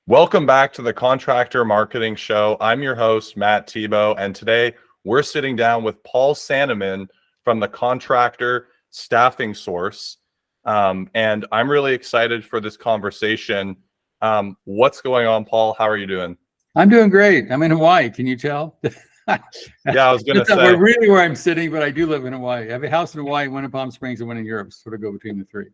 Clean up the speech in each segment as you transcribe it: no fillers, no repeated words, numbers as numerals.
Welcome back to the Contractor Marketing Show. I'm your host, Matt Thibeau, and today we're sitting down with Paul Sanneman from the Contractor Staffing Source. And I'm really excited for this conversation. What's going on, Paul? How are you doing? I'm doing great. I'm in Hawaii. Can you tell? Yeah, I was going to say. Not really where I'm sitting, but I do live in Hawaii. I have a house in Hawaii, one in Palm Springs, and one in Europe. Sort of go between the three.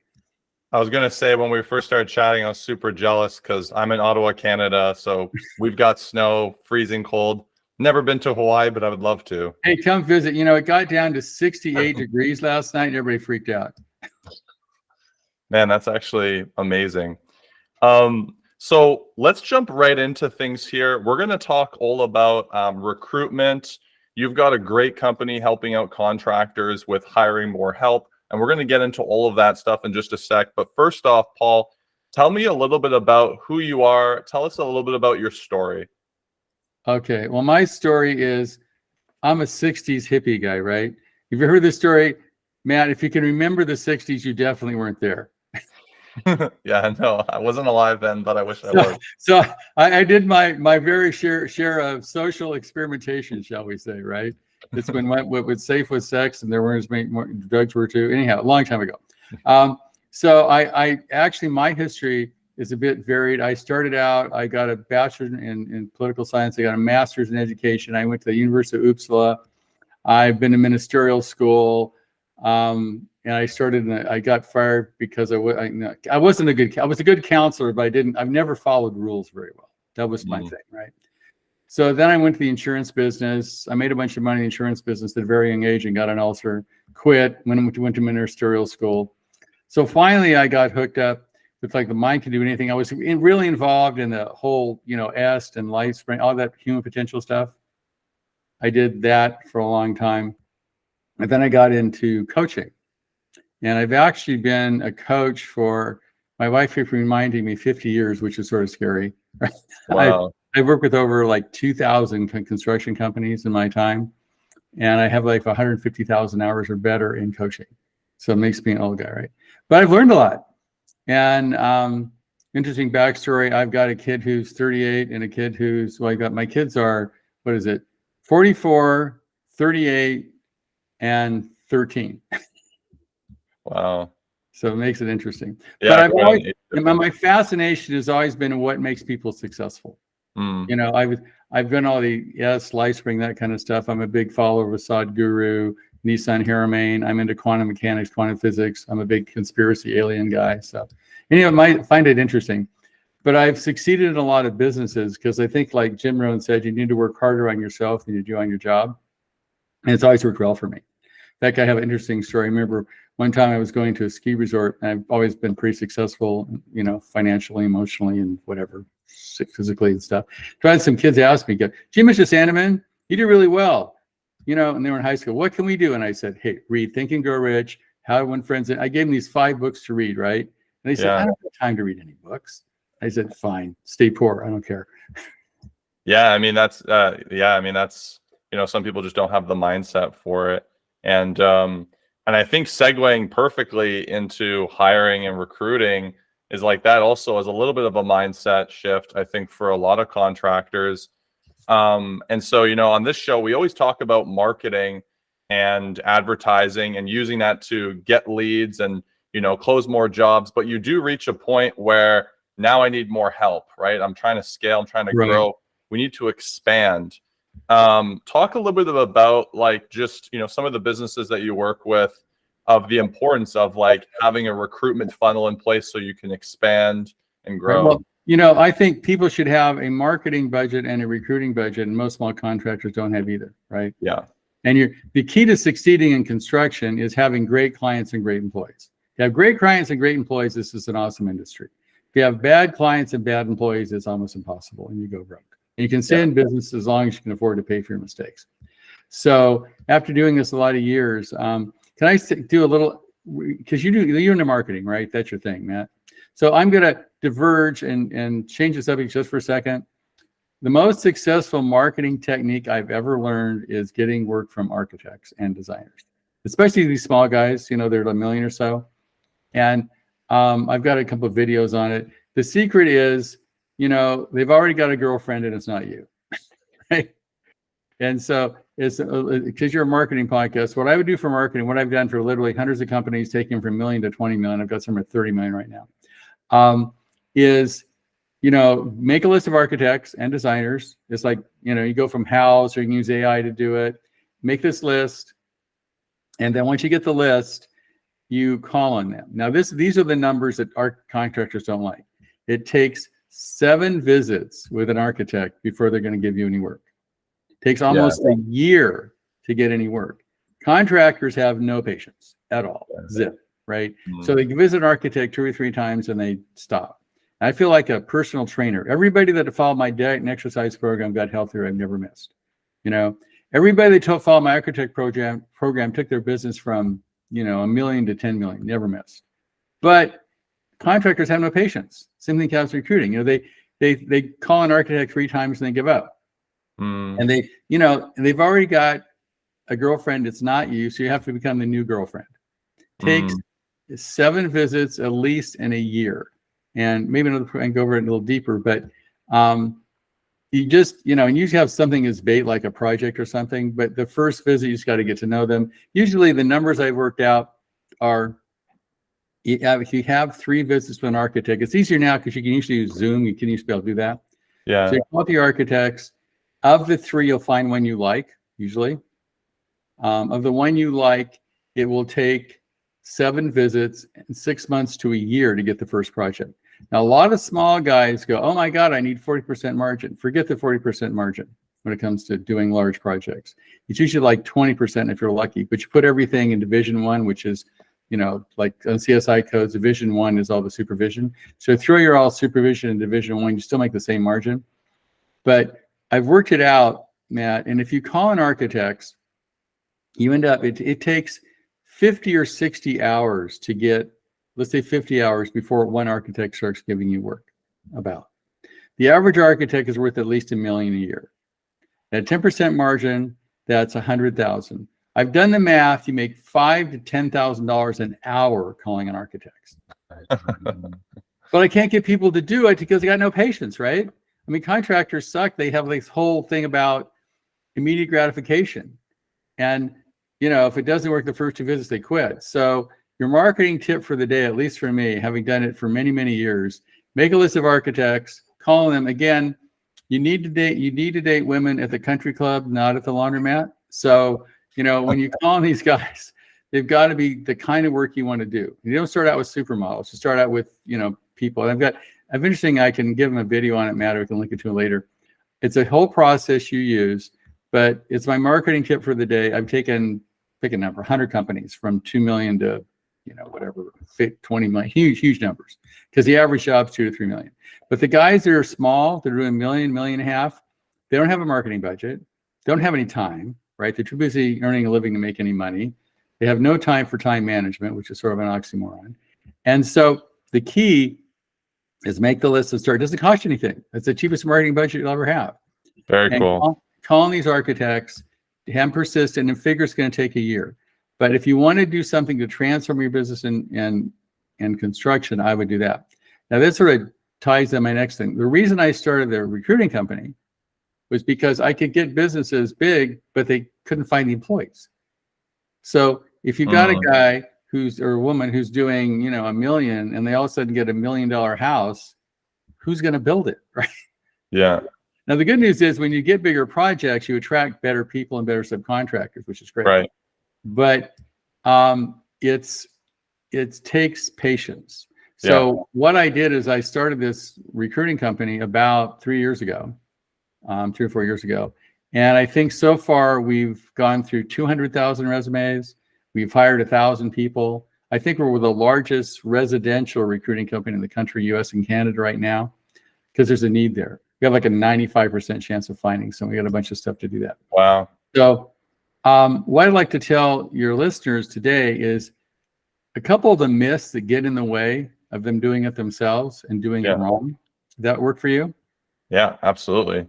I was going to say, when we first started chatting, I was super jealous because I'm in Ottawa, Canada. So we've got snow, freezing cold. Never been to Hawaii, but I would love to. Hey, come visit. You know, it got down to 68 degrees last night and everybody freaked out. Man, that's actually amazing. So let's jump right into things here. We're going to talk all about recruitment. You've got a great company helping out contractors with hiring more help. And we're going to get into all of that stuff in just a sec. But first off, Paul, tell me a little bit about who you are. Tell us a little bit about your story. Okay. Well, my story is I'm a 60s hippie guy, right? Have you heard this story? Matt, if you can remember the 60s, you definitely weren't there. Yeah, no, I wasn't alive then, but I wish I was. So I did my very share of social experimentation, shall we say, right? It's when what was safe was sex, and there weren't as many more drugs were too. Anyhow, a long time ago. So I actually, my history is a bit varied. I started out, I got a bachelor's in political science. I got a master's in education. I went to the University of Uppsala. I've been to ministerial school. And I got fired because I wasn't a good, I was a good counselor, but I've never followed rules very well. That was my thing, right? So then I went to the insurance business. I made a bunch of money in the insurance business at a very young age and got an ulcer, quit, went to ministerial school. So finally I got hooked up with like the mind can do anything. I was really involved in the whole, EST and LifeSpring, all that human potential stuff. I did that for a long time. And then I got into coaching. And I've actually been a coach for, my wife keeps reminding me, 50 years, which is sort of scary. Wow. I've worked with over like 2,000 construction companies in my time. And I have like 150,000 hours or better in coaching. So it makes me an old guy, right? But I've learned a lot. And interesting backstory, I've got a kid who's 38 and a kid who's, my kids are, 44, 38, and 13. Wow. So it makes it interesting. Yeah, but my fascination has always been what makes people successful. I've done all the LifeSpring, that kind of stuff. I'm a big follower of Sadhguru, Nissan Haramain. I'm into quantum mechanics, quantum physics. I'm a big conspiracy alien guy. So anyone might find it interesting. But I've succeeded in a lot of businesses because I think, like Jim Rohn said, you need to work harder on yourself than you do on your job. And it's always worked well for me. In fact, I have an interesting story. I remember one time I was going to a ski resort, and I've always been pretty successful, financially, emotionally, and whatever, physically and stuff. So I had some kids ask me, "Gee, Mr. Sanneman, you do really well." And they were in high school. What can we do? And I said, "Hey, read Think and Grow Rich, How to Win Friends." And I gave them these 5 books to read, right? And they said, "I don't have time to read any books." I said, "Fine, stay poor. I don't care." Yeah, that's some people just don't have the mindset for it. And I think segueing perfectly into hiring and recruiting is like that also is a little bit of a mindset shift, I think, for a lot of contractors. And so, on this show, we always talk about marketing and advertising and using that to get leads and, close more jobs. But you do reach a point where now I need more help, right? I'm trying to scale, I'm trying to grow. We need to expand. Talk a little bit about just, some of the businesses that you work with, of the importance of having a recruitment funnel in place so you can expand and grow. Well, I think people should have a marketing budget and a recruiting budget, and most small contractors don't have either, right? Yeah. And the key to succeeding in construction is having great clients and great employees. If you have great clients and great employees, this is an awesome industry. If you have bad clients and bad employees, it's almost impossible, and you go broke. And you can stay in business as long as you can afford to pay for your mistakes. So after doing this a lot of years, can I do a little, because you're into marketing, right? That's your thing, Matt. So I'm going to diverge and change the subject just for a second. The most successful marketing technique I've ever learned is getting work from architects and designers, especially these small guys, they're $1 million or so. And I've got a couple of videos on it. The secret is they've already got a girlfriend and it's not you, right? And so it's because you're a marketing podcast. What I would do for marketing, what I've done for literally hundreds of companies, taking from $1 million to 20 million, I've got some at 30 million right now, is, make a list of architects and designers. It's like, you go from house, or you can use AI to do it. Make this list. And then once you get the list, you call on them. Now, these are the numbers that our contractors don't like. It takes 7 visits with an architect before they're going to give you any work. It takes almost a year to get any work. Contractors have no patience at all. Zip, right? So they visit an architect 2 or 3 times and they stop. I feel like a personal trainer. Everybody that followed my diet and exercise program got healthier. I've never missed. Everybody that followed my architect program took their business from $1 million to 10 million. Never missed. But contractors have no patience. Same thing counts recruiting. They call an architect 3 times and they give up. And they've already got a girlfriend. It's not you, so you have to become the new girlfriend. Takes 7 visits at least in a year, and maybe another. I can go over it a little deeper, but you just and usually have something as bait, like a project or something. But the first visit, you just got to get to know them. Usually, the numbers I've worked out are, if you have 3 visits with an architect, it's easier now because you can usually use Zoom. You can used to be able to do that. Yeah. So you call the architects. Of the 3, you'll find one you like, usually. Of the one you like, it will take 7 visits and 6 months to a year to get the first project. Now, a lot of small guys go, oh my God, I need 40% margin. Forget the 40% margin when it comes to doing large projects. It's usually like 20% if you're lucky, but you put everything in Division 1, which is, like on CSI codes, Division 1 is all the supervision. So throw your all supervision in Division 1, you still make the same margin. But I've worked it out, Matt, and if you call in architects, you end up, it takes 50 or 60 hours to get, let's say 50 hours before one architect starts giving you work about. The average architect is worth at least $1 million a year. At 10% margin, that's $100,000. I've done the math. You make $5,000 to $10,000 an hour calling on architects. But I can't get people to do it because they got no patience, right? I mean, contractors suck. They have this whole thing about immediate gratification. And, if it doesn't work the first 2 visits, they quit. So your marketing tip for the day, at least for me, having done it for many, many years, make a list of architects, call them. Again, you need to date women at the country club, not at the laundromat. So, when you call on these guys, they've got to be the kind of work you want to do. You don't start out with supermodels. You start out with, people. And I've interesting, I can give them a video on it, Matt, or we can link it to it later. It's a whole process you use, but it's my marketing tip for the day. I've taken, pick a number, 100 companies from 2 million to, whatever, 20 million, huge numbers, because the average job's 2 to 3 million. But the guys that are small, they're doing $1 million, $1.5 million, they don't have a marketing budget, don't have any time, right? They're too busy earning a living to make any money. They have no time for time management, which is sort of an oxymoron. And so the key is make the list and start. It doesn't cost you anything. It's the cheapest marketing budget you'll ever have. Very cool. Calling these architects, have them persistent, and figure it's going to take a year. But if you want to do something to transform your business and construction, I would do that. Now, this sort of ties in my next thing. The reason I started the recruiting company was because I could get businesses big, but they couldn't find the employees. So if you got a guy or a woman who's doing, $1 million, and they all of a sudden get $1 million house, who's going to build it, right? Yeah. Now, the good news is when you get bigger projects, you attract better people and better subcontractors, which is great. Right. But it takes patience. So what I did is I started this recruiting company about 3 years ago, 3 or 4 years ago. And I think so far we've gone through 200,000 resumes. We've hired 1,000 people. I think we're the largest residential recruiting company in the country, US and Canada right now, because there's a need there. We have like a 95% chance of finding some. We got a bunch of stuff to do that. Wow. So what I'd like to tell your listeners today is a couple of the myths that get in the way of them doing it themselves and doing it wrong. Does that work for you? Yeah, absolutely.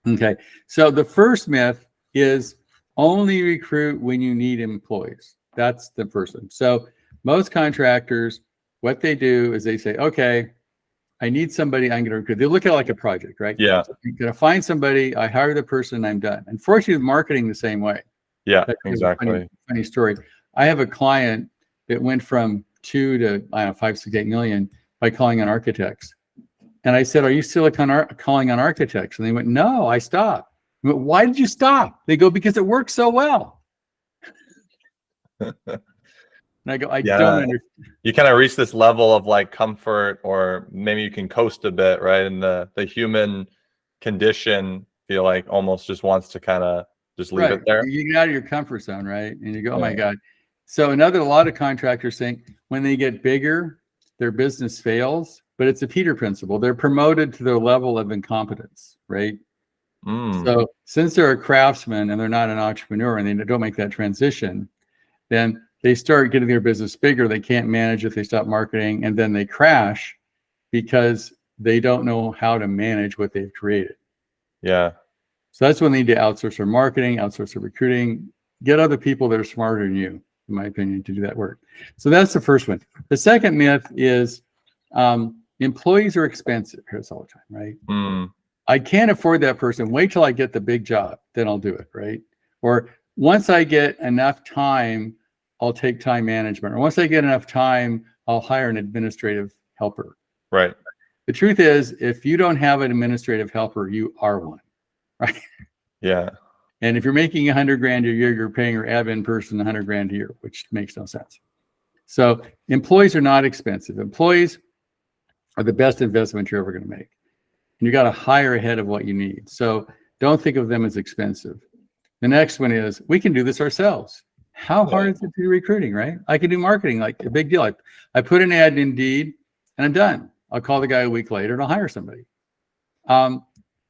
Okay. So the first myth is only recruit when you need employees. That's the first one. So most contractors, what they do is they say, okay, I need somebody I'm going to recruit. They look at it like a project, right? Yeah. So I'm going to find somebody, I hire the person, I'm done. Unfortunately, marketing the same way. Yeah, That's exactly. Funny story. I have a client that went from 2 to, I don't know, 5, 6, 8 million by calling on architects. And I said, are you still calling on architects? And they went, no, I stopped. I went, why did you stop? They go, because it works so well. And I go, I don't understand. You kind of reach this level of like comfort, or maybe you can coast a bit, right? And the human condition, feel like almost just wants to kind of just leave it there. You get out of your comfort zone, right? And you go, oh my God. So a lot of contractors think when they get bigger, their business fails, but it's a Peter principle. They're promoted to their level of incompetence, right? So since they're a craftsman and they're not an entrepreneur and they don't make that transition, then they start getting their business bigger. They can't manage it. They stop marketing, and then they crash because they don't know how to manage what they've created. Yeah. So that's when they need to outsource their marketing, outsource their recruiting, get other people that are smarter than you, in my opinion, to do that work. So that's the first one. The second myth is employees are expensive. I hear this all the time, right? I can't afford that person. Wait till I get the big job, then I'll do it, right? Or once I get enough time, I'll take time management. Or once I get enough time, I'll hire an administrative helper. Right. The truth is, if you don't have an administrative helper, you are one, right? Yeah. And if you're making 100 grand a year, you're paying your admin person 100 grand a year, which makes no sense. So employees are not expensive. Employees are the best investment you're ever going to make. And you got to hire ahead of what you need. So don't think of them as expensive. The next one is, we can do this ourselves. How hard is it to do recruiting, right? I can do marketing, like a big deal. I put an ad in Indeed and I'm done. I'll call the guy a week later and I'll hire somebody.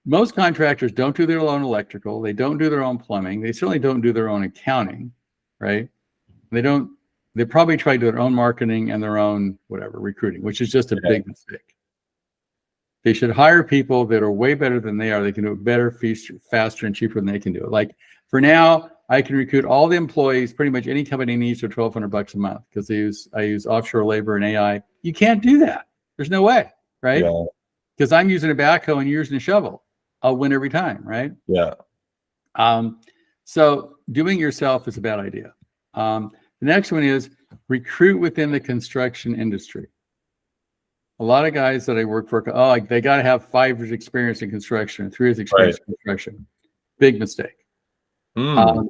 Most contractors don't do their own electrical. They don't do their own plumbing. They certainly don't do their own accounting, right? They probably try to do their own marketing and their own whatever recruiting, which is just a big mistake. They should hire people that are way better than they are. They can do it better, faster, and cheaper than they can do it. Like for now, I can recruit all the employees pretty much any company needs for $1,200 a month because I use offshore labor and AI. You can't do that. There's no way, right? Because I'm using a backhoe and you're using a shovel. I'll win every time, right? Yeah. So doing yourself is a bad idea. The next one is recruit within the construction industry. A lot of guys that I work for, they got to have 5 years experience in construction, 3 years experience in construction. Big mistake. An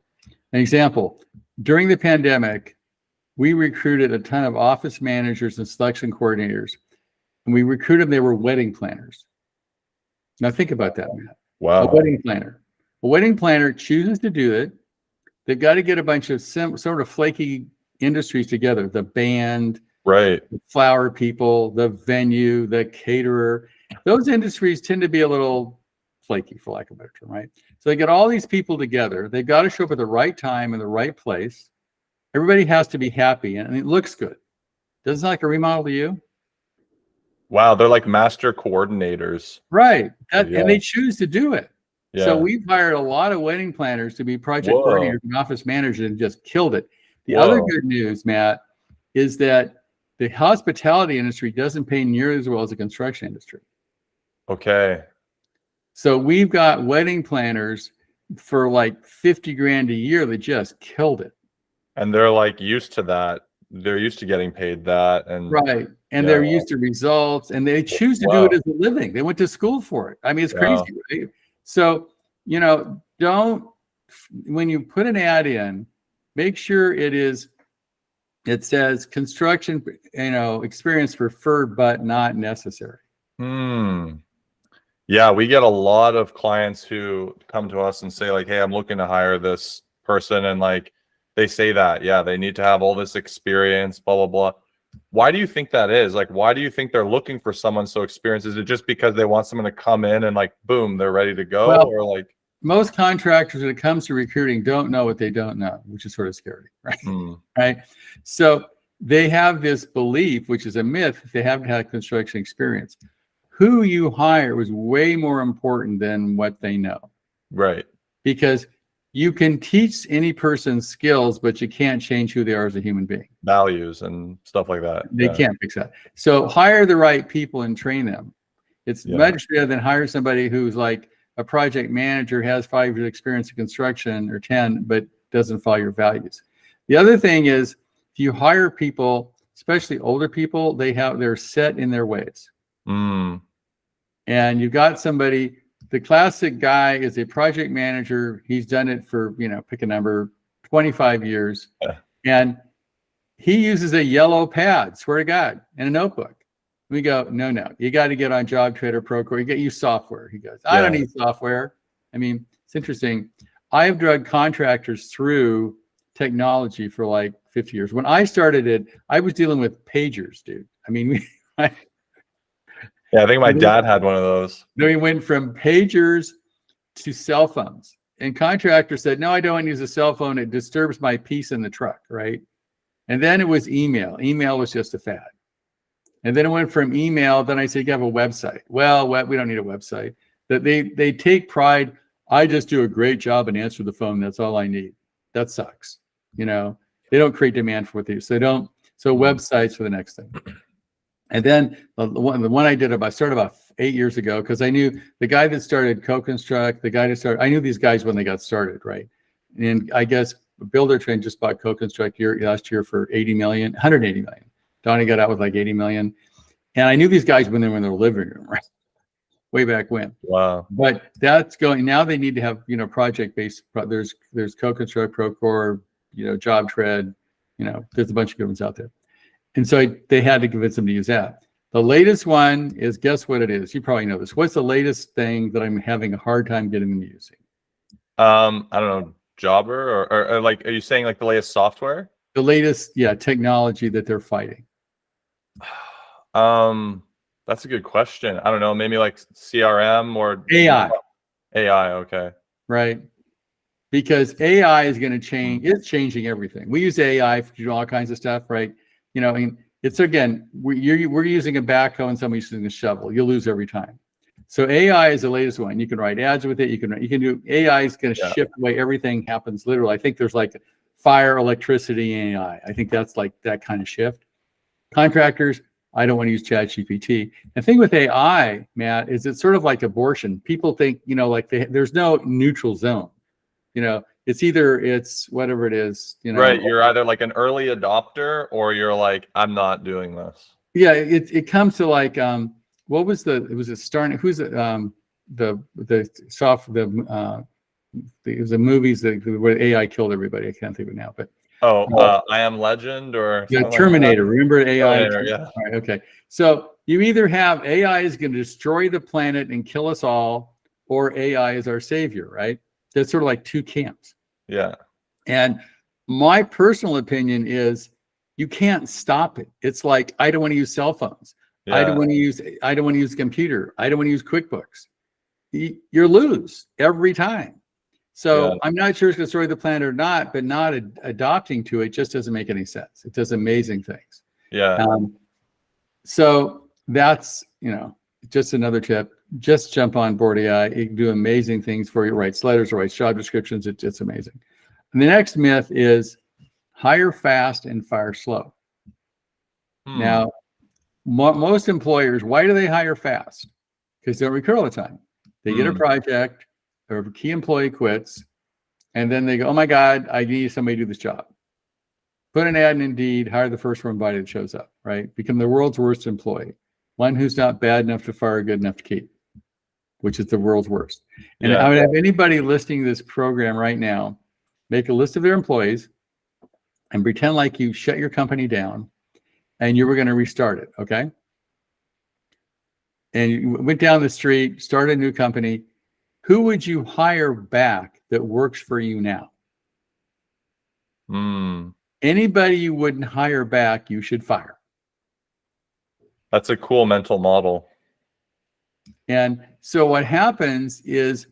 example, during the pandemic, we recruited a ton of office managers and selection coordinators. And we recruited them, they were wedding planners. Now think about that, man. Wow. A wedding planner. A wedding planner chooses to do it. They've got to get a bunch of sort of flaky industries together. The band, right? The flower people, the venue, the caterer. Those industries tend to be a little flaky, for lack of a better term, right? So they get all these people together. They've got to show up at the right time in the right place. Everybody has to be happy, and it looks good. Doesn't it like a remodel to you? Wow, they're like master coordinators. Right. And they choose to do it. Yeah. So we've hired a lot of wedding planners to be project coordinators and office managers and just killed it. The other good news, Matt, is that the hospitality industry doesn't pay nearly as well as the construction industry. Okay. So we've got wedding planners for like 50 grand a year that just killed it. And they're like used to that. They're used to getting paid that. And right. And they're used to results, and they choose to do it as a living. They went to school for it. I mean, it's crazy, right? So, when you put an ad in, make sure it says construction, experience preferred, but not necessary. Yeah, we get a lot of clients who come to us and say like, hey, I'm looking to hire this person. And like, they say that, they need to have all this experience, blah, blah, blah. Why do you think that is? Like, why do you think they're looking for someone so experienced? Is it just because they want someone to come in and like, boom, they're ready to go? Well, or like most contractors, when it comes to recruiting, don't know what they don't know, which is sort of scary, right? Right. So they have this belief, which is a myth, they haven't had construction experience. Who you hire was way more important than what they know. Right. Because you can teach any person skills, but you can't change who they are as a human being. Values and stuff like that. They can't fix that. So hire the right people and train them. It's much better than hire somebody who's like a project manager, has 5 years experience in construction or 10, but doesn't follow your values. The other thing is, if you hire people, especially older people, they're set in their ways. And you've got somebody, the classic guy is a project manager. He's done it for, pick a number, 25 years. And he uses a yellow pad, swear to God, and a notebook. We go, no, you got to get on JobTrade or Procore. You got to use software. He goes, I don't need software. I mean, it's interesting. I have drugged contractors through technology for like 50 years. When I started it, I was dealing with pagers, dude. I mean, I think my dad had one of those. Then we went from pagers to cell phones. And contractors said, no, I don't want to use a cell phone. It disturbs my peace in the truck, right? And then it was email. Email was just a fad. And then it went from email. Then I said, you have a website. Well, we don't need a website. That they take pride. I just do a great job and answer the phone. That's all I need. That sucks. They don't create demand for what they do. So they don't. So websites for the next thing. And then the one I started about 8 years ago, because I knew the guy that started Co-Construct, I knew these guys when they got started, right? And I guess Buildertrend just bought Co-Construct last year for 180 million. Donnie got out with like 80 million. And I knew these guys when they were in their living room, right? Way back when. Wow. But that's going, now they need to have, project-based, there's Co-Construct, Procore, JobTread, there's a bunch of good ones out there. And so they had to convince them to use that. The latest one is, guess what it is? You probably know this. What's the latest thing that I'm having a hard time getting them using? I don't know, Jobber or like, are you saying like the latest software? The latest, technology that they're fighting. That's a good question. I don't know, maybe like CRM or AI. AI, okay. Right. Because AI is going to change, it's changing everything. We use AI to do all kinds of stuff, right? It's again, we're using a backhoe and somebody's using a shovel. You'll lose every time. So AI is the latest one. You can write ads with it. You can do, AI is going to shift the way everything happens. Literally, I think there's like fire, electricity, and AI. I think that's like that kind of shift. Contractors, I don't want to use ChatGPT. The thing with AI, Matt, is it's sort of like abortion. People think, there's no neutral zone. It's whatever it is. Right. You're either like an early adopter or you're like, I'm not doing this. Yeah. It comes to like, what was it was the movies where AI killed everybody. I can't think of it now, but. I Am Legend or Terminator. Like remember AI? Terminator, yeah. All right, okay. So you either have AI is going to destroy the planet and kill us all, or AI is our savior, right? That's sort of like two camps. Yeah. And my personal opinion is you can't stop it. It's like, I don't want to use cell phones. Yeah. I don't want to use a computer. I don't want to use QuickBooks. You lose every time. So I'm not sure it's going to destroy the planet or not, but not adopting to it just doesn't make any sense. It does amazing things. Yeah. So that's, just another tip. Just jump on board AI. It can do amazing things for you. Writes letters, writes job descriptions. It's amazing. And the next myth is hire fast and fire slow. Now, most employers, why do they hire fast? Because they don't recruit all the time. They get a project, or a key employee quits, and then they go, oh my God, I need somebody to do this job. Put an ad in Indeed, hire the first one body that shows up, right? Become the world's worst employee. One who's not bad enough to fire, good enough to keep, which is the world's worst. And I would have anybody listening to this program right now, make a list of their employees and pretend like you shut your company down and you were going to restart it, okay? And you went down the street, started a new company. Who would you hire back that works for you now? Anybody you wouldn't hire back, you should fire. That's a cool mental model. And so what happens is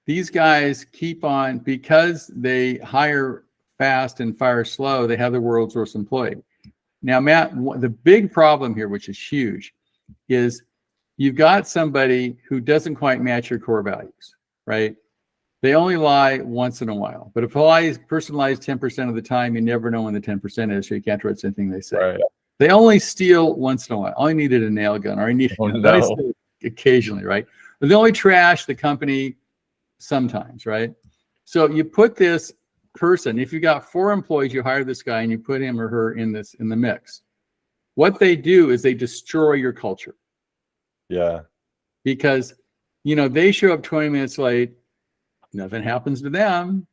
these guys keep on, because they hire fast and fire slow, they have the world's worst employee. Now, Matt, the big problem here, which is huge, is you've got somebody who doesn't quite match your core values, right? They only lie once in a while. But if a person lies 10% of the time, you never know when the 10% is, so you can't trust anything they say. Right. They only steal once in a while. I needed a nail gun, or I need occasionally, right? But they only trash the company sometimes, right? So you put this person, if you got 4 employees, you hire this guy and you put him or her in the mix. What they do is they destroy your culture. Yeah. Because, they show up 20 minutes late, nothing happens to them.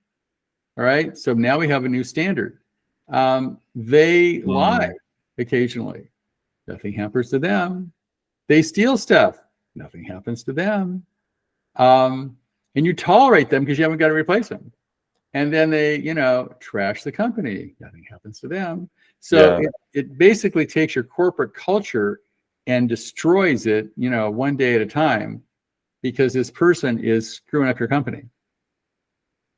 All right. So now we have a new standard. They lie occasionally. Nothing happens to them. They steal stuff. Nothing happens to them. And you tolerate them because you haven't got to replace them. And then they, trash the company. Nothing happens to them. So it basically takes your corporate culture and destroys it, one day at a time, because this person is screwing up your company.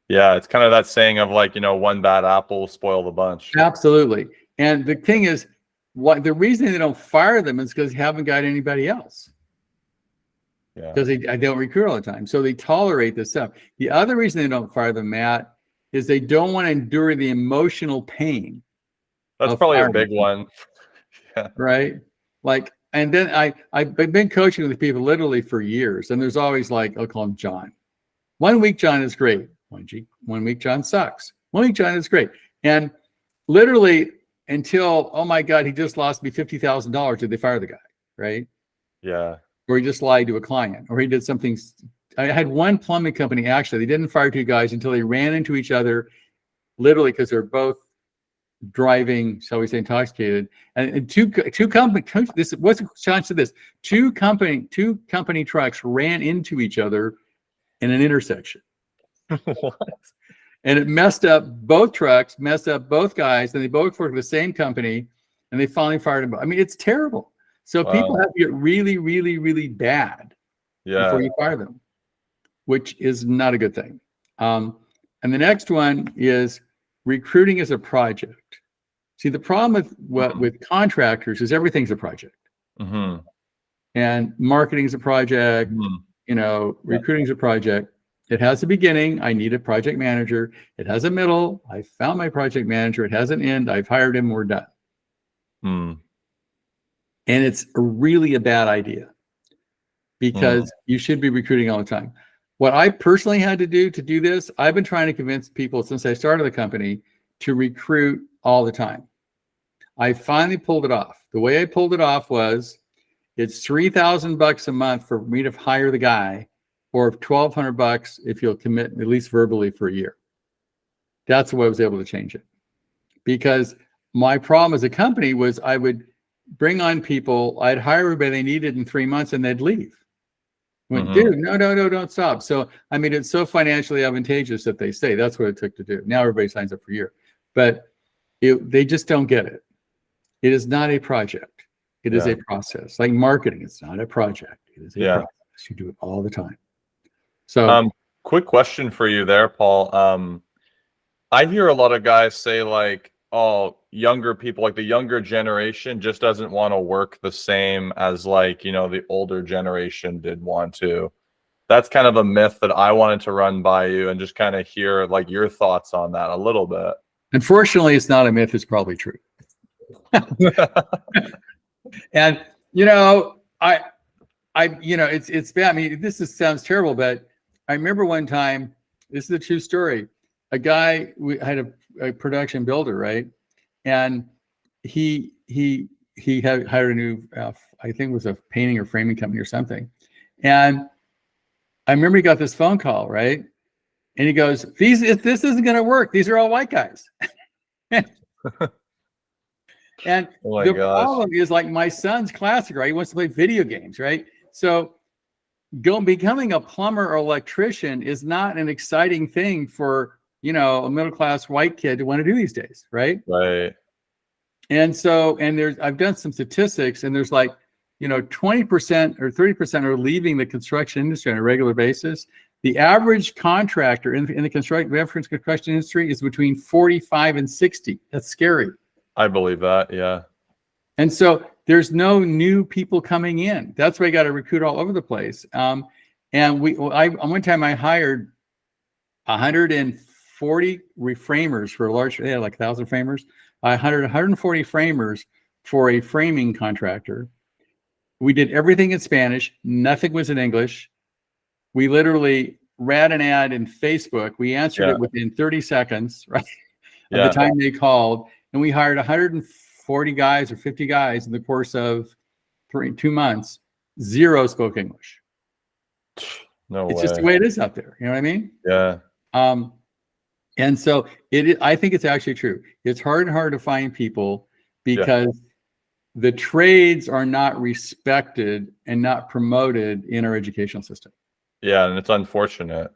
Yeah, it's kind of that saying of like, one bad apple will spoil the bunch. Absolutely. And the thing is, the reason they don't fire them is because they haven't got anybody else. Yeah. Because they don't recruit all the time. So they tolerate this stuff. The other reason they don't fire them, Matt, is they don't want to endure the emotional pain. That's probably a big one. Yeah. Right? Like, and then I've been coaching with people literally for years, and there's always like, I'll call him John. 1 week, John is great. 1 week, John sucks. 1 week, John is great. And literally until, oh my God, he just lost me $50,000. Did they fire the guy? Right? Yeah. Or he just lied to a client, or he did something. I had one plumbing company, actually, they didn't fire 2 guys until they ran into each other, literally because they're both driving, shall we say, intoxicated. And two company, this what's the chance of this? Two company trucks ran into each other in an intersection. What? And it messed up both trucks, messed up both guys, and they both worked for the same company, and they finally fired them. I mean, it's terrible. So people have to get really, really, really bad before you fire them, which is not a good thing. And the next one is recruiting as a project. See, the problem with contractors is everything's a project. Mm-hmm. And marketing is a project, recruiting is a project. It has a beginning. I need a project manager. It has a middle. I found my project manager. It has an end. I've hired him. We're done. And it's really a bad idea, because you should be recruiting all the time. What I personally had to do this, I've been trying to convince people since I started the company to recruit all the time. I finally pulled it off. The way I pulled it off was, it's $3,000 a month for me to hire the guy, or $1,200 if you'll commit at least verbally for a year. That's the way I was able to change it. Because my problem as a company was, I would bring on people, I'd hire everybody they needed in 3 months, and they'd leave. I went, dude, no, don't stop. So, I mean, it's so financially advantageous that they stay. That's what it took to do. Now everybody signs up for a year. But they just don't get it. It is not a project. It is a process. Like marketing, it's not a project. It is a process. You do it all the time. So, quick question for you there, Paul. I hear a lot of guys say like, oh, younger people, like the younger generation just doesn't want to work the same as like, the older generation did want to. That's kind of a myth that I wanted to run by you and just kind of hear like your thoughts on that a little bit. Unfortunately, it's not a myth. It's probably true. And, it's bad. I mean, this sounds terrible, but I remember one time, this is a true story. A guy, we had a production builder, right? And he had hired a new, I think it was a painting or framing company or something. And I remember he got this phone call, right? And he goes, this isn't going to work. These are all white guys. And the problem is, like, my son's classic, right? He wants to play video games, right? So becoming a plumber or electrician is not an exciting thing for, a middle-class white kid to want to do these days, right? Right. And so, I've done some statistics, and there's like, 20% or 30% are leaving the construction industry on a regular basis. The average contractor in the construction industry is between 45 and 60. That's scary. I believe that, yeah. And so there's no new people coming in. That's why you got to recruit all over the place. And one time I hired 140 framers for a large, they had like 1,000 framers, 140 framers for a framing contractor. We did everything in Spanish. Nothing was in English. We literally ran an ad in Facebook. We answered it within 30 seconds, right? Of the time they called. And we hired 140 guys or 50 guys in the course of 2 months. Zero spoke English. No way. It's just the way it is out there. You know what I mean? Yeah. And so I think it's actually true. It's hard and hard to find people because the trades are not respected and not promoted in our educational system. Yeah, and it's unfortunate.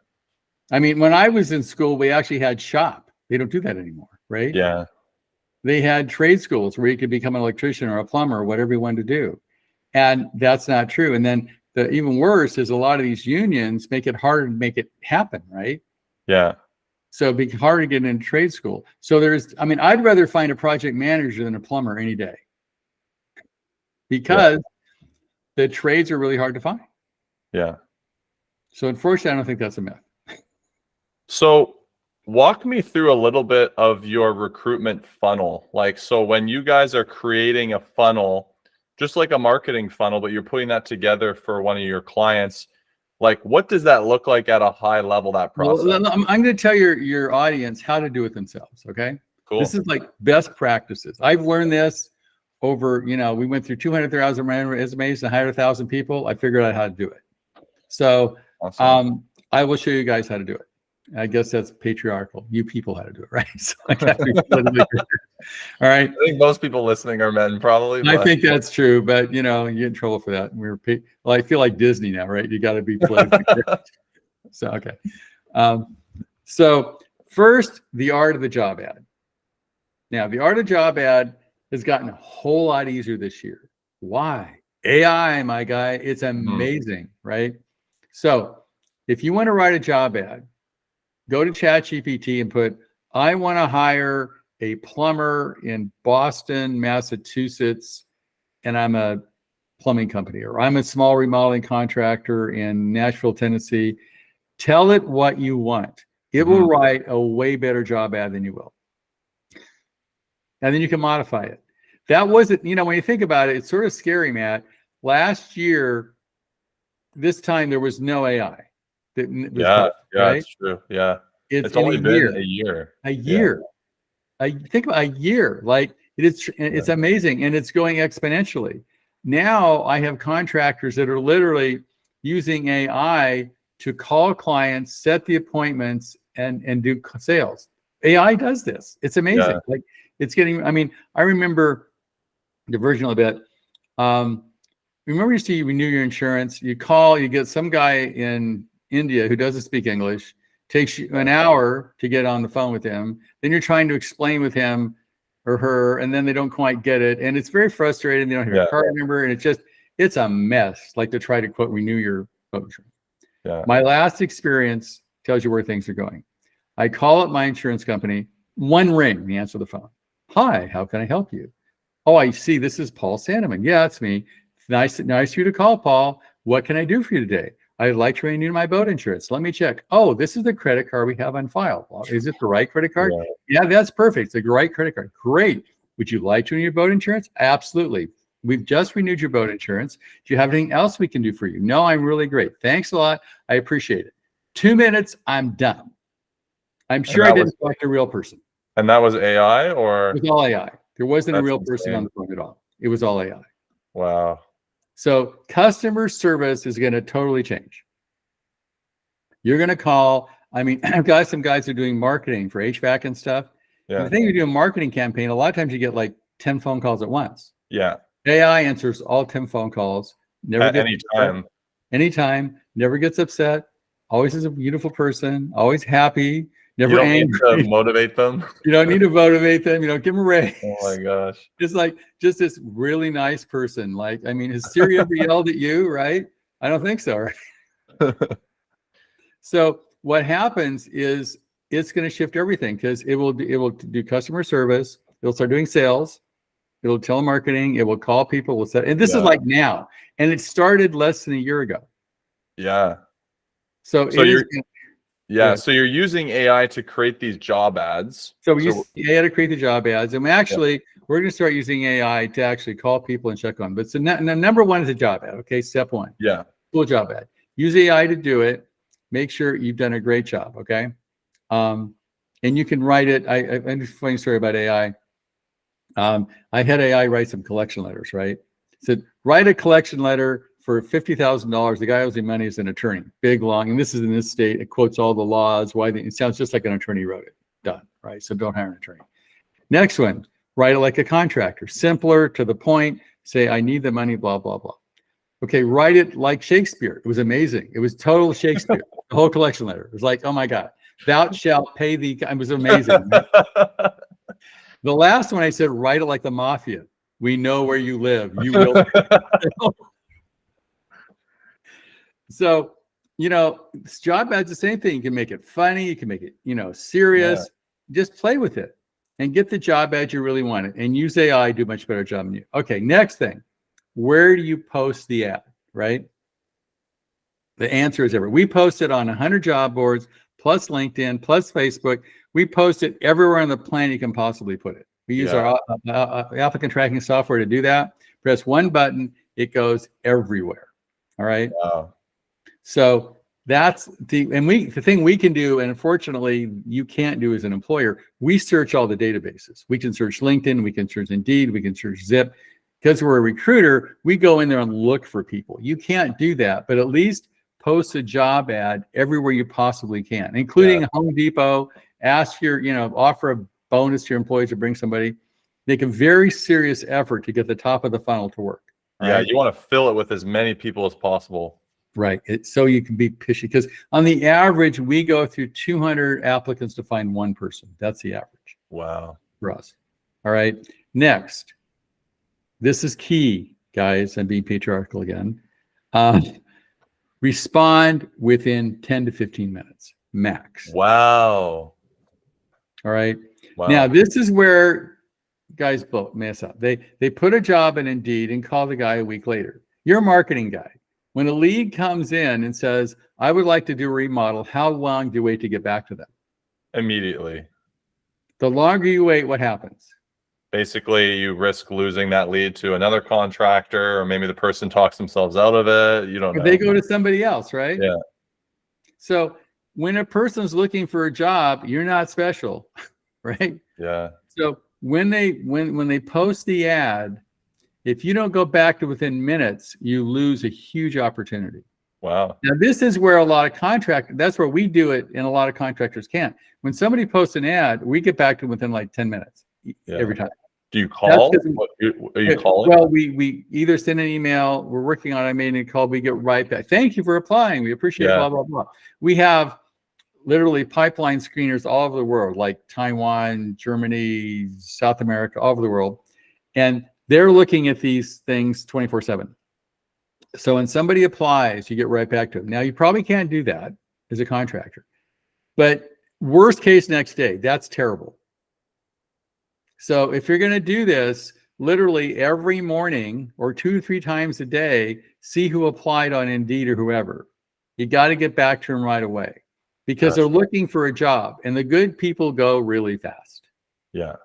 I mean, when I was in school, we actually had shop. They don't do that anymore, right? Yeah. They had trade schools where you could become an electrician or a plumber or whatever you wanted to do. And that's not true. And then the even worse is a lot of these unions make it harder to make it happen, right? Yeah. So it'd be hard to get into trade school. So I'd rather find a project manager than a plumber any day because the trades are really hard to find. Yeah. So unfortunately, I don't think that's a myth. So walk me through a little bit of your recruitment funnel. Like, so when you guys are creating a funnel, just like a marketing funnel, but you're putting that together for one of your clients, like what does that look like at a high level, that process? Well, I'm going to tell your audience how to do it themselves. Okay. Cool. This is like best practices. I've learned this over, we went through 200,000 resumes and hired 1,000 people. I figured out how to do it. So awesome. I will show you guys how to do it. I guess that's patriarchal. You people how to do it, right? So I got to be politically correct. All right. I think most people listening are men, probably. I think that's true, but you get in trouble for that. I feel like Disney now, right? You got to be politically correct. So okay. So first, the art of the job ad. Now, the art of job ad has gotten a whole lot easier this year. Why? AI, my guy. It's amazing, right? So if you want to write a job ad, go to ChatGPT and put, I want to hire a plumber in Boston, Massachusetts, and I'm a plumbing company, or I'm a small remodeling contractor in Nashville, Tennessee. Tell it what you want. It will write a way better job ad than you will. And then you can modify it. That wasn't, when you think about it, it's sort of scary, Matt. Last year, this time there was no AI. Right? That's true. Yeah. It's only been a year. A year. I think about a year. Like it's amazing, and it's going exponentially. Now I have contractors that are literally using AI to call clients, set the appointments, and do sales. AI does this. It's amazing. Yeah. Like it's getting. I remember the version of it. Remember, you renew your insurance. You call. You get some guy in India who doesn't speak English. Takes you an hour to get on the phone with him. Then you're trying to explain with him or her, and then they don't quite get it. And it's very frustrating. They don't have a card number, and it's a mess, like to try to quote renew your boat insurance. Yeah. My last experience tells you where things are going. I call up my insurance company, one ring, they answer the phone. Hi, how can I help you? Oh, I see, this is Paul Sanneman. Yeah, it's me. Nice of you to call, Paul. What can I do for you today? I'd like to renew my boat insurance. Let me check. Oh, this is the credit card we have on file. Well, is it the right credit card? Yeah, that's perfect. It's the right credit card. Great. Would you like to renew your boat insurance? Absolutely. We've just renewed your boat insurance. Do you have anything else we can do for you? No, I'm really great. Thanks a lot. I appreciate it. 2 minutes, I'm done. I'm sure I didn't talk to a real person. And that was AI, or? It was all AI. There wasn't a real person on the phone at all. It was all AI. Wow. So customer service is going to totally change. You're going to call. I've got some guys who are doing marketing for HVAC and stuff. Yeah. The thing you do a marketing campaign, a lot of times you get like 10 phone calls at once. Yeah. AI answers all 10 phone calls. Never gets anytime. Anytime. Never gets upset. Always is a beautiful person. Always happy. Never angry. Need to motivate them. You don't need to motivate them. You don't give them a raise. Oh my gosh. It's like just this really nice person. Like, has Siri ever yelled at you, right? I don't think so, right? So what happens is it's going to shift everything because it will do customer service. It'll start doing sales. It'll telemarketing. It will call people. And this is like now. And it started less than a year ago. Yeah. So Yeah. Good. So you're using AI to create these job ads. So we use AI to create the job ads, and we're going to start using AI to actually call people and check on. But so number one is a job ad. Okay, step one. Yeah. Full job ad. Use AI to do it. Make sure you've done a great job. Okay, and you can write it. I have a funny story about AI. I had AI write some collection letters. Right, said write a collection letter for $50,000. The guy owes me money as an attorney, big, long, and this is in this state. It quotes all the laws. It sounds just like an attorney wrote it. Done. Right. So don't hire an attorney. Next one, write it like a contractor, simpler, to the point. Say, I need the money, blah, blah, blah. Okay, write it like Shakespeare. It was amazing. It was total Shakespeare. The whole collection letter. It was like, oh my God, thou shalt pay thee. It was amazing. The last one I said, write it like the mafia. We know where you live. You will. So, this job ad's the same thing. You can make it funny. You can make it, serious. Yeah. Just play with it and get the job ad you really want it, and use AI to do a much better job than you. Okay, next thing. Where do you post the ad, right? The answer is everywhere. We post it on 100 job boards, plus LinkedIn, plus Facebook. We post it everywhere on the planet you can possibly put it. We use our applicant tracking software to do that. Press one button, it goes everywhere. All right. Wow. So that's the thing we can do, and unfortunately you can't do as an employer. We search all the databases. We can search LinkedIn, we can search Indeed, we can search Zip. Because we're a recruiter, we go in there and look for people. You can't do that, but at least post a job ad everywhere you possibly can, including Home Depot. Ask offer a bonus to your employees to bring somebody. Make a very serious effort to get the top of the funnel to work. Right? Yeah, you want to fill it with as many people as possible. Right. So you can be pishy, because on the average, we go through 200 applicants to find one person. That's the average. Wow. For us. All right. Next. This is key, guys. I'm being patriarchal again. Respond within 10 to 15 minutes, max. Wow. All right. Wow. Now, this is where guys both mess up. They put a job in Indeed and call the guy a week later. You're a marketing guy. When a lead comes in and says, I would like to do a remodel, how long do you wait to get back to them? Immediately. The longer you wait, what happens? Basically, you risk losing that lead to another contractor, or maybe the person talks themselves out of it. You don't know. They go to somebody else, right? Yeah. So when a person's looking for a job, you're not special, right? Yeah. So when they post the ad, if you don't go back to within minutes, you lose a huge opportunity. Wow. Now, this is where a lot of that's where we do it, and a lot of contractors can't. When somebody posts an ad, we get back to them within like 10 minutes every time. Do you call? Are you calling? Well, we either send an email, we're working on it, I made a call, we get right back. Thank you for applying. We appreciate it, blah, blah, blah. We have literally pipeline screeners all over the world, like Taiwan, Germany, South America, all over the world. And they're looking at these things 24/7. So when somebody applies, you get right back to them. Now, you probably can't do that as a contractor, but worst case next day, that's terrible. So if you're going to do this, literally every morning or 2 or 3 times a day, see who applied on Indeed or whoever. You got to get back to them right away, because they're looking for a job, and the good people go really fast. Yeah.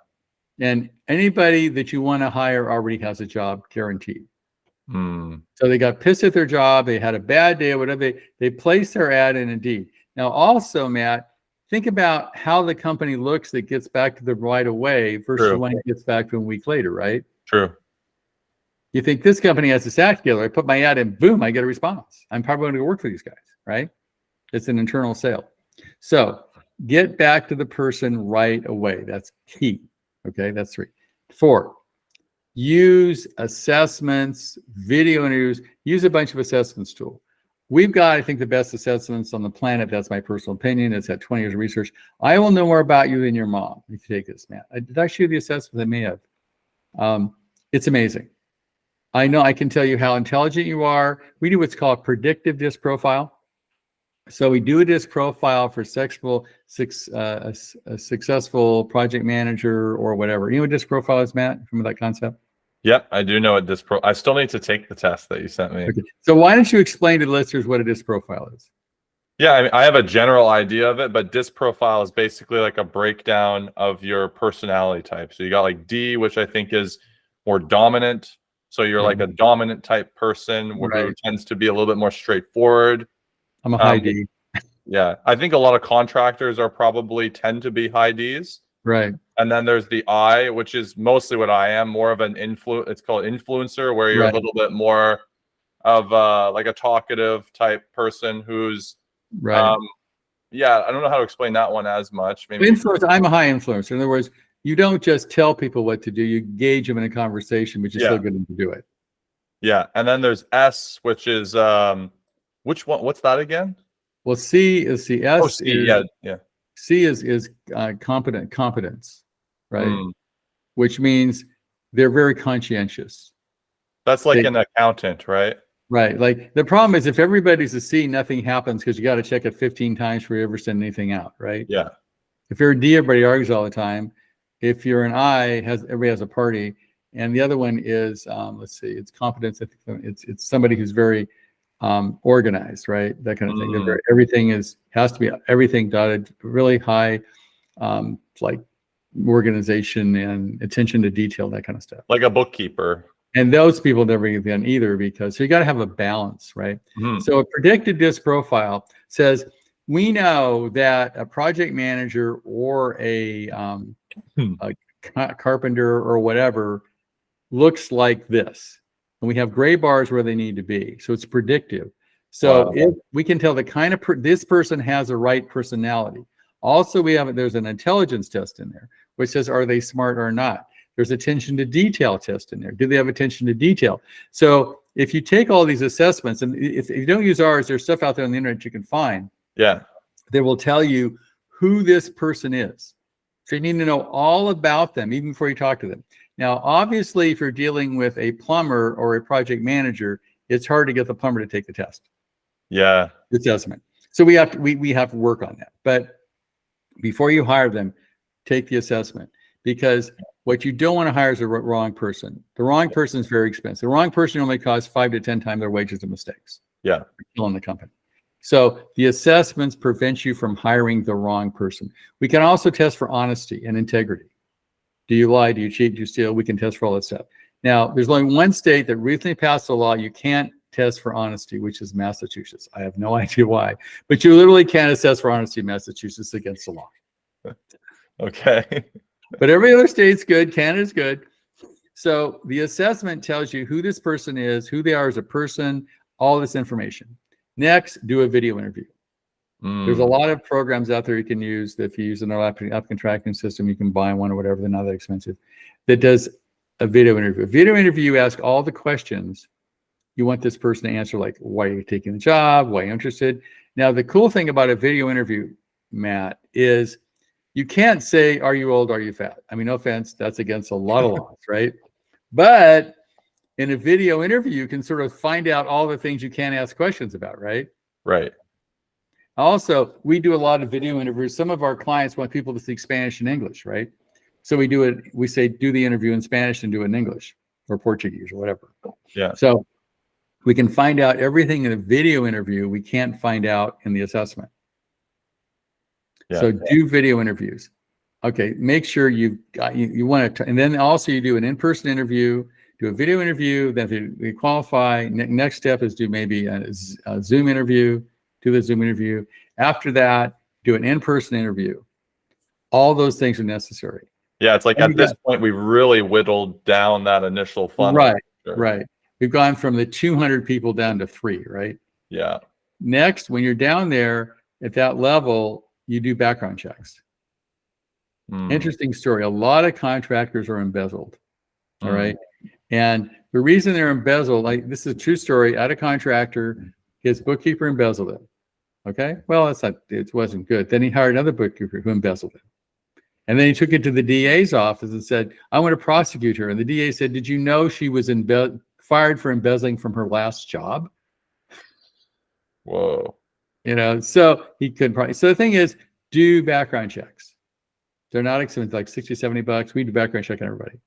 And anybody that you want to hire already has a job guaranteed. So they got pissed at their job. They had a bad day or whatever. They placed their ad in Indeed. Now, also, Matt, think about how the company looks that gets back to them right away versus when it gets back to them a week later, right? True. You think this company has its act together. I put my ad in, boom, I get a response. I'm probably going to go work for these guys, right? It's an internal sale. So get back to the person right away. That's key. Okay, that's 3. 4, use assessments, video interviews, use a bunch of assessments tool. We've got, I think, the best assessments on the planet. That's my personal opinion. It's had 20 years of research. I will know more about you than your mom if you take this, Matt. Did I show you the assessment? I may have. It's amazing. I know I can tell you how intelligent you are. We do what's called predictive disc profile. So we do a disc profile for a successful project manager or whatever. You know what disc profile is, Matt? Remember that concept? Yep, I do know what disc profile. I still need to take the test that you sent me. Okay. So why don't you explain to the listeners what a disc profile is? Yeah, I mean, I have a general idea of it, but DISC profile is basically like a breakdown of your personality type. So you got like D, which I think is more dominant. So you're like a dominant type person who tends to be a little bit more straightforward. I'm a high D. Yeah, I think a lot of contractors are probably tend to be high Ds. Right. And then there's the I, which is mostly what I am, more of an it's called influencer, where you're a little bit more of like a talkative type person who's yeah, I don't know how to explain that one as much. Maybe influence. I'm a high influencer. In other words, you don't just tell people what to do; you engage them in a conversation, but you still get them to do it. Yeah, and then there's S, which is which one? What's that again? Well, C is the S. Oh, C, yeah. C is competence, right? Which means they're very conscientious. That's like an accountant, right? Right. Like the problem is if everybody's a C, nothing happens because you got to check it 15 times before you ever send anything out, right? Yeah. If you're a D, everybody argues all the time. If you're an I, everybody has a party. And the other one is, let's see, it's competence. I think it's somebody who's very organized, right? That kind of thing. Everything has to be everything dotted, really high, like organization and attention to detail, that kind of stuff. Like a bookkeeper. And those people never get done either because so you got to have a balance, right? So a predicted DISC profile says we know that a project manager or a carpenter or whatever looks like this, and we have gray bars where they need to be. So it's predictive. So if we can tell the kind of this person has a right personality. Also, there's an intelligence test in there which says are they smart or not. There's attention to detail test in there. Do they have attention to detail? So if you take all these assessments, and if you don't use ours, there's stuff out there on the internet you can find. Yeah. That will tell you who this person is. So you need to know all about them even before you talk to them. Now, obviously, if you're dealing with a plumber or a project manager, it's hard to get the plumber to take the test. Yeah. Assessment. So we have to work on that. But before you hire them, take the assessment, because what you don't want to hire is the wrong person. The wrong person is very expensive. The wrong person only costs 5 to 10 times their wages and mistakes. Yeah. Killing the company. So the assessments prevent you from hiring the wrong person. We can also test for honesty and integrity. Do you lie? Do you cheat? Do you steal? We can test for all that stuff. Now, there's only one state that recently passed a law you can't test for honesty, which is Massachusetts. I have no idea why, but you literally can't assess for honesty in Massachusetts against the law. Okay. But every other state's good. Canada's good. So the assessment tells you who this person is, who they are as a person, all this information. Next, do a video interview. There's a lot of programs out there you can use. That if you use an applicant tracking system, you can buy one or whatever. They're not that expensive. That does a video interview. A video interview, you ask all the questions you want this person to answer, like why are you taking the job? Why are you interested? Now, the cool thing about a video interview, Matt, is you can't say, are you old? Are you fat? I mean, no offense. That's against a lot of laws, right? But in a video interview, you can sort of find out all the things you can't ask questions about, right? Right. Also, we do a lot of video interviews. Some of our clients want people to speak Spanish and English, right? So we do it. We say, do the interview in Spanish and do it in English or Portuguese or whatever. Yeah. So we can find out everything in a video interview we can't find out in the assessment. Yeah. So do video interviews. Okay, make sure you want to, and then also you do an in-person interview, do a video interview. Then if you qualify, next step is do maybe a Zoom interview. Do the Zoom interview. After that, do an in-person interview. All those things are necessary. Yeah, it's like at this point we've really whittled down that initial funnel. Right, right. We've gone from the 200 people down to 3, right? Yeah. Next, when you're down there at that level, you do background checks. Interesting story. A lot of contractors are embezzled. All right. And the reason they're embezzled, like this is a true story, at a contractor, his bookkeeper embezzled him. Okay. Well, it wasn't good. Then he hired another bookkeeper who embezzled him. And then he took it to the DA's office and said, I want to prosecute her. And the DA said, did you know she was fired for embezzling from her last job? Whoa. You know, so he couldn't. So the thing is, do background checks. They're not expensive, like $60, $70. We do background check on everybody.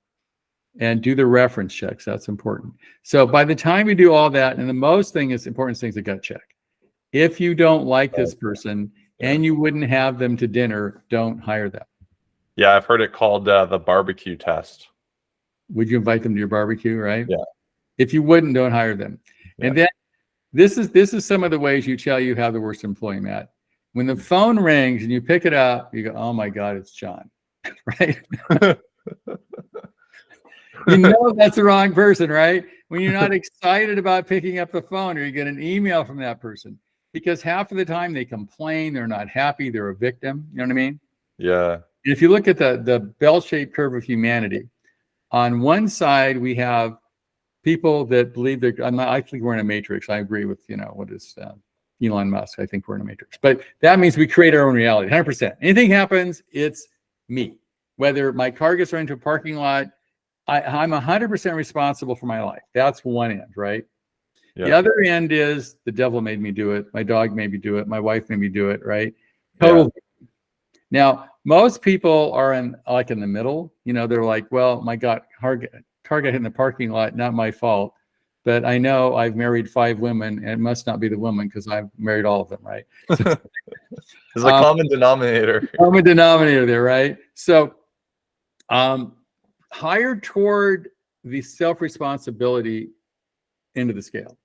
And do the reference checks. That's important. So by the time you do all that, and the most thing is important thing is a gut check. If you don't like this person and you wouldn't have them to dinner, don't hire them. Yeah, I've heard it called the barbecue test. Would you invite them to your barbecue, right? Yeah. If you wouldn't, don't hire them. Yeah. And then this is some of the ways you tell you have the worst employee, Matt. When the phone rings and you pick it up, you go, "Oh my God, it's John," right? You know that's the wrong person, right? When you're not excited about picking up the phone, or you get an email from that person, because half of the time they complain, they're not happy, they're a victim. You know what I mean? Yeah. If you look at the bell-shaped curve of humanity, on one side we have people that believe I think we're in a matrix. I agree with, what is Elon Musk. I think we're in a matrix, but that means we create our own reality. 100%. Anything happens, it's me. Whether my car gets run into a parking lot, I'm 100% responsible for my life. That's one end, right? Yeah. The other end is the devil made me do it. My dog made me do it. My wife made me do it, right? Total. Yeah. Now, most people are in the middle. They're like, well, my God, car got hit in the parking lot, not my fault. But I know I've married 5 women, and it must not be the woman because I've married all of them, right? There's a common denominator. Common denominator there, right? So, hire toward the self-responsibility end of the scale.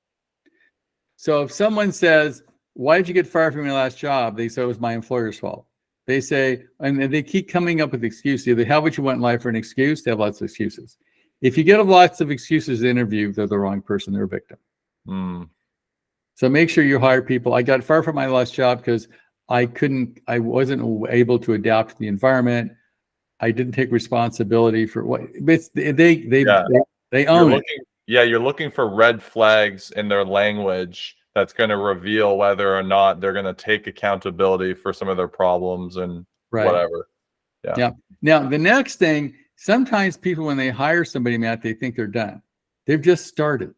So if someone says, "Why did you get fired from your last job?" They say it was my employer's fault. They say, and they keep coming up with excuses. They have what you want in life for an excuse. They have lots of excuses. If you get lots of excuses in the interview, they're the wrong person. They're a victim. So make sure you hire people. I got fired from my last job because I wasn't able to adapt to the environment. I didn't take responsibility for what they own it. You're looking for red flags in their language that's going to reveal whether or not they're going to take accountability for some of their problems and whatever. Yeah. Now, the next thing, sometimes people, when they hire somebody, Matt, they think they're done. They've just started.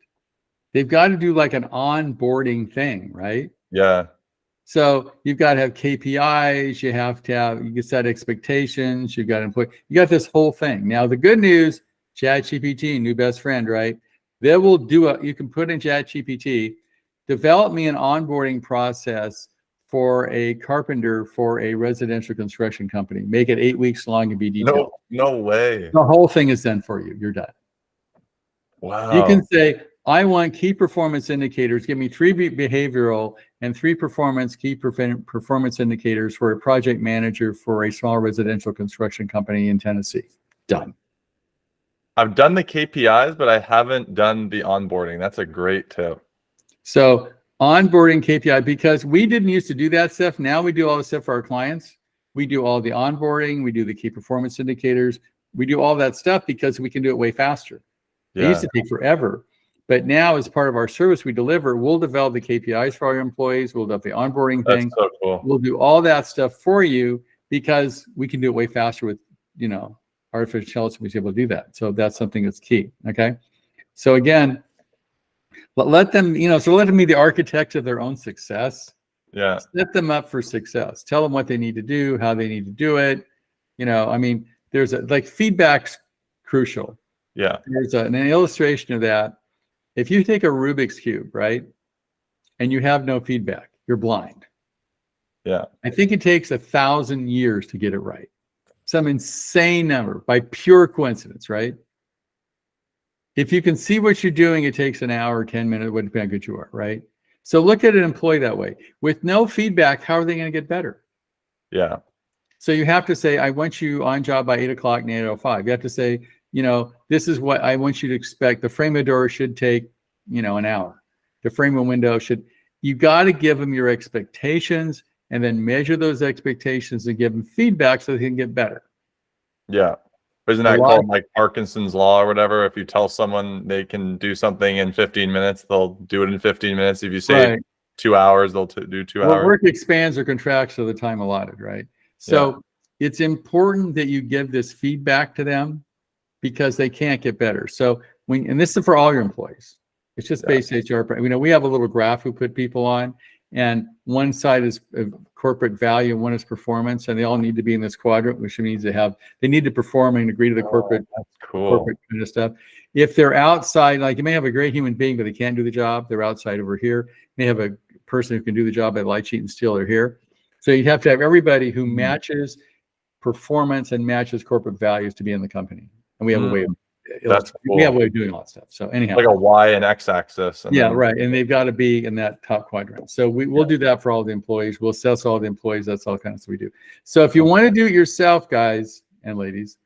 They've got to do like an onboarding thing, right? Yeah. So you've got to have KPIs. You can set expectations. You got this whole thing. Now, the good news, ChatGPT, new best friend, right? They will do it. You can put in ChatGPT, develop me an onboarding process for a carpenter for a residential construction company. Make it 8 weeks long and be detailed. No way. The whole thing is done for you. You're done. Wow. You can say, I want key performance indicators. Give me 3 behavioral and 3 key performance indicators for a project manager for a small residential construction company in Tennessee. Done. I've done the KPIs, but I haven't done the onboarding. That's a great tip. So onboarding KPI, because we didn't used to do that stuff. Now we do all the stuff for our clients. We do all the onboarding. We do the key performance indicators. We do all that stuff because we can do it way faster. It used to take forever. But now, as part of our service we deliver, we'll develop the KPIs for our employees. We'll develop the onboarding thing. That's so cool. We'll do all that stuff for you because we can do it way faster with, artificial intelligence. We're able to do that. So that's something that's key. Okay. So again, let them, let them be the architects of their own success. Yeah. Set them up for success. Tell them what they need to do, how they need to do it. There's feedback's crucial. Yeah. There's an illustration of that. If you take a Rubik's Cube, right, and you have no feedback, you're blind. Yeah. I think it takes 1,000 years to get it right. Some insane number by pure coincidence, right? If you can see what you're doing, it takes an hour or 10 minutes, what depending on how good you are, right? So look at an employee that way. With no feedback, how are they going to get better? Yeah. So you have to say, I want you on job by 8 o'clock and 8:05. You have to say, this is what I want you to expect. The frame of door should take, an hour. The frame of window you got to give them your expectations and then measure those expectations and give them feedback so they can get better. Yeah. Isn't that called like Parkinson's law or whatever? If you tell someone they can do something in 15 minutes, they'll do it in 15 minutes. If you say 2 hours, they'll do 2 hours. Work expands or contracts to the time allotted, right? So it's important that you give this feedback to them because they can't get better. So and this is for all your employees. It's just base HR. We have a little graph we put people on, and one side is corporate value and one is performance, and they all need to be in this quadrant, which means they need to perform and agree to the corporate kind of stuff. If they're outside, like you may have a great human being, but they can't do the job, they're outside over here. You may have a person who can do the job at lie, cheat, and steal are here. So you have to have everybody who matches performance and matches corporate values to be in the company. And we have a way of we have a way of doing all that stuff. So anyhow, like a Y and X axis. And then, right. And they've got to be in that top quadrant. So we'll do that for all the employees. We'll assess all the employees. That's all kinds of stuff we do. So if you want to do it yourself, guys and ladies,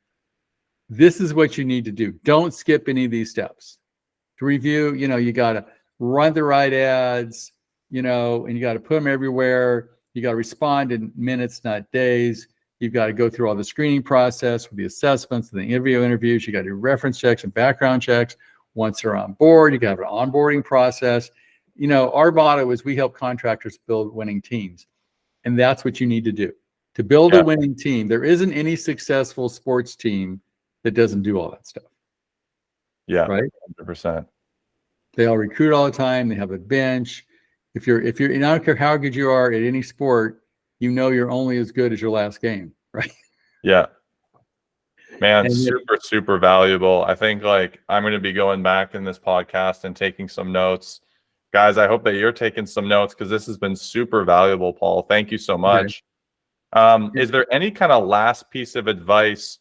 this is what you need to do. Don't skip any of these steps. To review, you got to run the right ads, and you got to put them everywhere. You got to respond in minutes, not days. You've got to go through all the screening process with the assessments and the interviews. You got to do reference checks and background checks. Once they're on board, you got to have an onboarding process. Our motto is we help contractors build winning teams. And that's what you need to do. To build a winning team, there isn't any successful sports team that doesn't do all that stuff. Yeah, right. 100%. They all recruit all the time. They have a bench. If you're, and I don't care how good you are at any sport, you're only as good as your last game, right? Yeah. Man, super valuable. I think I'm going to be going back in this podcast and taking some notes. Guys, I hope that you're taking some notes because this has been super valuable, Paul. Thank you so much. Okay. Is there any kind of last piece of advice?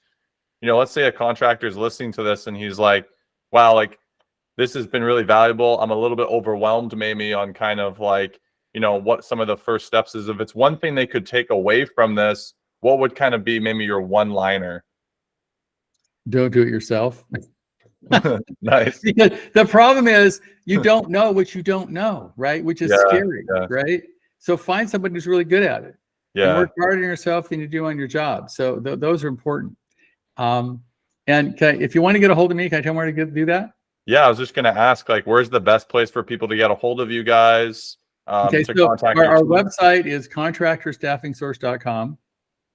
Let's say a contractor is listening to this and he's like, wow, this has been really valuable. I'm a little bit overwhelmed maybe on kind of what some of the first steps is. If it's one thing they could take away from this, what would kind of be maybe your one-liner? Don't do it yourself. Nice. Because the problem is you don't know what you don't know, right? Which is scary, right? So find somebody who's really good at it. Yeah. And work harder on yourself than you do on your job. So those are important. And if you want to get a hold of me, can I tell them where to do that? Yeah, I was just going to ask, where's the best place for people to get a hold of you guys? Okay, so our website is contractorstaffingsource.com.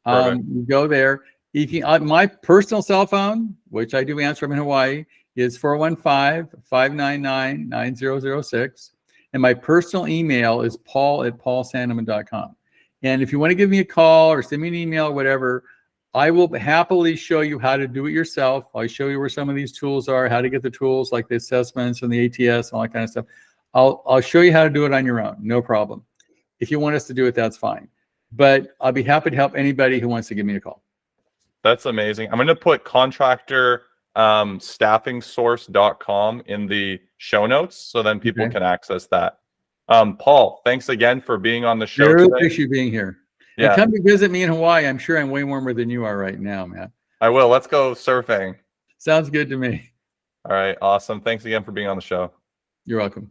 You go there. You can, my personal cell phone, which I do answer, I'm in Hawaii, is 415-599-9006. And my personal email is paul@paulsanneman.com. And if you want to give me a call or send me an email or whatever, I will happily show you how to do it yourself. I'll show you where some of these tools are, how to get the tools like the assessments and the ATS and all that kind of stuff. I'll show you how to do it on your own, no problem. If you want us to do it, that's fine. But I'll be happy to help anybody who wants to give me a call. That's amazing. I'm going to put Contractor Staffing Source.com in the show notes so then people can access that. Paul, thanks again for being on the show. I really appreciate you being here. Yeah. And come to visit me in Hawaii. I'm sure I'm way warmer than you are right now, man. I will. Let's go surfing. Sounds good to me. All right. Awesome. Thanks again for being on the show. You're welcome.